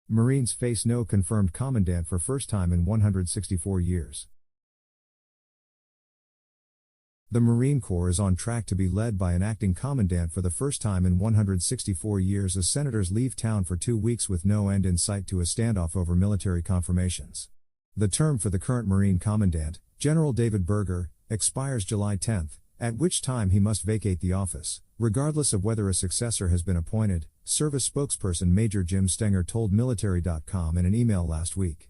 Marines face no confirmed commandant for first time in 164 years. The Marine Corps is on track to be led by an acting commandant for the first time in 164 years as senators leave town for 2 weeks with no end in sight to a standoff over military confirmations. The term for the current Marine Commandant, General David Berger, expires July 10, at which time he must vacate the office, regardless of whether a successor has been appointed, service spokesperson Major Jim Stenger told Military.com in an email last week.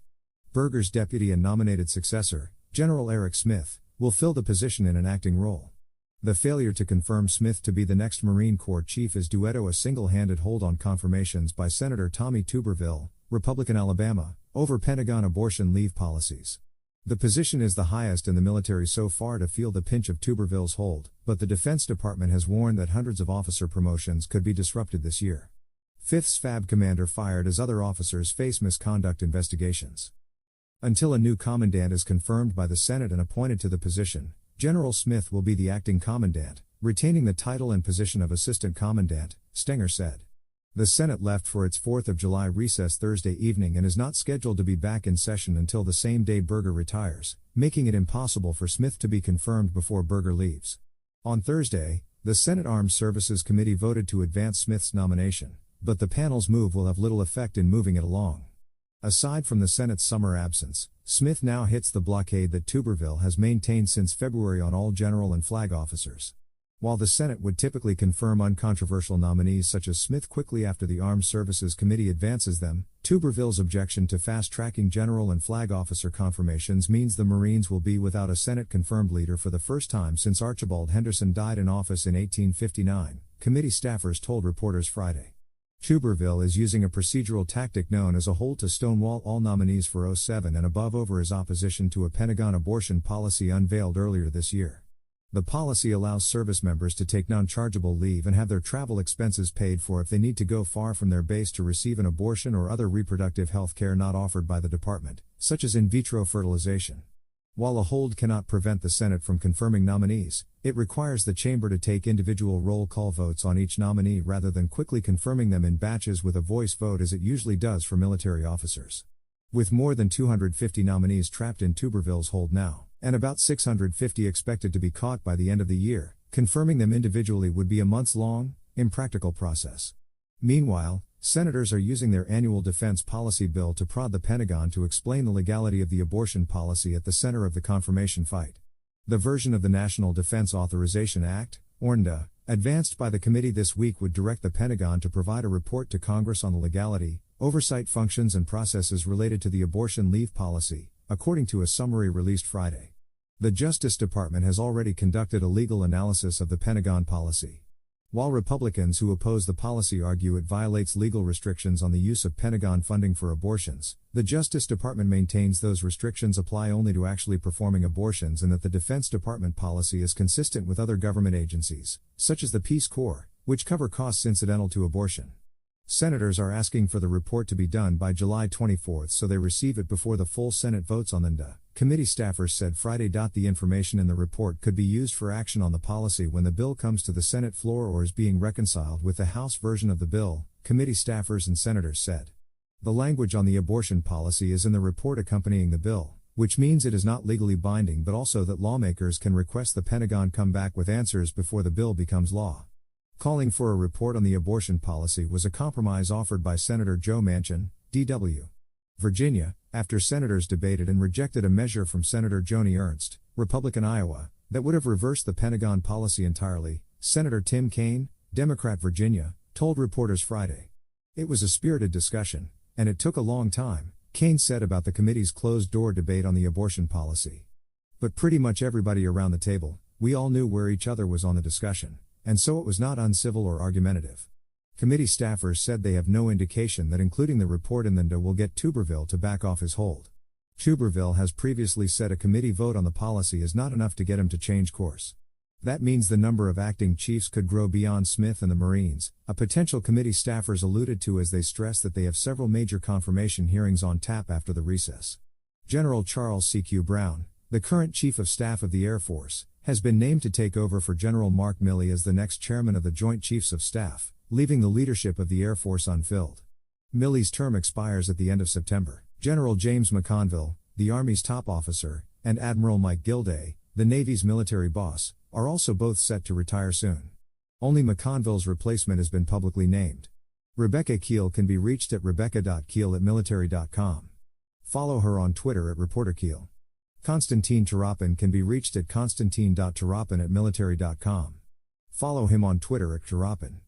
Berger's deputy and nominated successor, General Eric Smith, will fill the position in an acting role. The failure to confirm Smith to be the next Marine Corps chief is due to a single-handed hold on confirmations by Senator Tommy Tuberville, Republican Alabama, over Pentagon abortion leave policies. The position is the highest in the military so far to feel the pinch of Tuberville's hold, but the Defense Department has warned that hundreds of officer promotions could be disrupted this year. 5th SFAB commander fired as other officers face misconduct investigations. Until a new commandant is confirmed by the Senate and appointed to the position, General Smith will be the acting commandant, retaining the title and position of assistant commandant, Stenger said. The Senate left for its 4th of July recess Thursday evening and is not scheduled to be back in session until the same day Berger retires, making it impossible for Smith to be confirmed before Berger leaves. On Thursday, the Senate Armed Services Committee voted to advance Smith's nomination, but the panel's move will have little effect in moving it along. Aside from the Senate's summer absence, Smith now hits the blockade that Tuberville has maintained since February on all general and flag officers. While the Senate would typically confirm uncontroversial nominees such as Smith quickly after the Armed Services Committee advances them, Tuberville's objection to fast-tracking general and flag officer confirmations means the Marines will be without a Senate-confirmed leader for the first time since Archibald Henderson died in office in 1859, committee staffers told reporters Friday. Tuberville is using a procedural tactic known as a hold to stonewall all nominees for 07 and above over his opposition to a Pentagon abortion policy unveiled earlier this year. The policy allows service members to take non-chargeable leave and have their travel expenses paid for if they need to go far from their base to receive an abortion or other reproductive health care not offered by the department, such as in vitro fertilization. While a hold cannot prevent the Senate from confirming nominees, it requires the chamber to take individual roll call votes on each nominee rather than quickly confirming them in batches with a voice vote as it usually does for military officers. With more than 250 nominees trapped in Tuberville's hold now, and about 650 expected to be caught by the end of the year, confirming them individually would be a months-long, impractical process. Meanwhile, senators are using their annual defense policy bill to prod the Pentagon to explain the legality of the abortion policy at the center of the confirmation fight. The version of the National Defense Authorization Act, ORNDA, advanced by the committee this week would direct the Pentagon to provide a report to Congress on the legality, oversight functions and processes related to the abortion leave policy, according to a summary released Friday. The Justice Department has already conducted a legal analysis of the Pentagon policy. While Republicans who oppose the policy argue it violates legal restrictions on the use of Pentagon funding for abortions, the Justice Department maintains those restrictions apply only to actually performing abortions and that the Defense Department policy is consistent with other government agencies, such as the Peace Corps, which cover costs incidental to abortion. Senators are asking for the report to be done by July 24 so they receive it before the full Senate votes on the NDA, committee staffers said Friday. The information in the report could be used for action on the policy when the bill comes to the Senate floor or is being reconciled with the House version of the bill, committee staffers and senators said. The language on the abortion policy is in the report accompanying the bill, which means it is not legally binding but also that lawmakers can request the Pentagon come back with answers before the bill becomes law. Calling for a report on the abortion policy was a compromise offered by Senator Joe Manchin, D.W. Virginia, after senators debated and rejected a measure from Senator Joni Ernst, Republican Iowa, that would have reversed the Pentagon policy entirely. Senator Tim Kaine, Democrat Virginia, told reporters Friday. It was a spirited discussion, and it took a long time, Kaine said about the committee's closed-door debate on the abortion policy. But pretty much everybody around the table, we all knew where each other was on the discussion, and so it was not uncivil or argumentative. Committee staffers said they have no indication that including the report in the NDA will get Tuberville to back off his hold. Tuberville has previously said a committee vote on the policy is not enough to get him to change course. That means the number of acting chiefs could grow beyond Smith and the Marines, a potential committee staffers alluded to as they stress that they have several major confirmation hearings on tap after the recess. General Charles C.Q. Brown, the current Chief of Staff of the Air Force, has been named to take over for General Mark Milley as the next chairman of the Joint Chiefs of Staff, leaving the leadership of the Air Force unfilled. Milley's term expires at the end of September. General James McConville, the Army's top officer, and Admiral Mike Gilday, the Navy's military boss, are also both set to retire soon. Only McConville's replacement has been publicly named. Rebecca Keel can be reached at rebecca.keel@military.com. Follow her on Twitter at ReporterKeel. Konstantin Tarapin can be reached at konstantin.tarapin@military.com. Follow him on Twitter at Tarapin.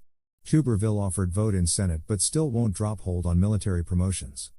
Tuberville offered vote in Senate but still won't drop hold on military promotions.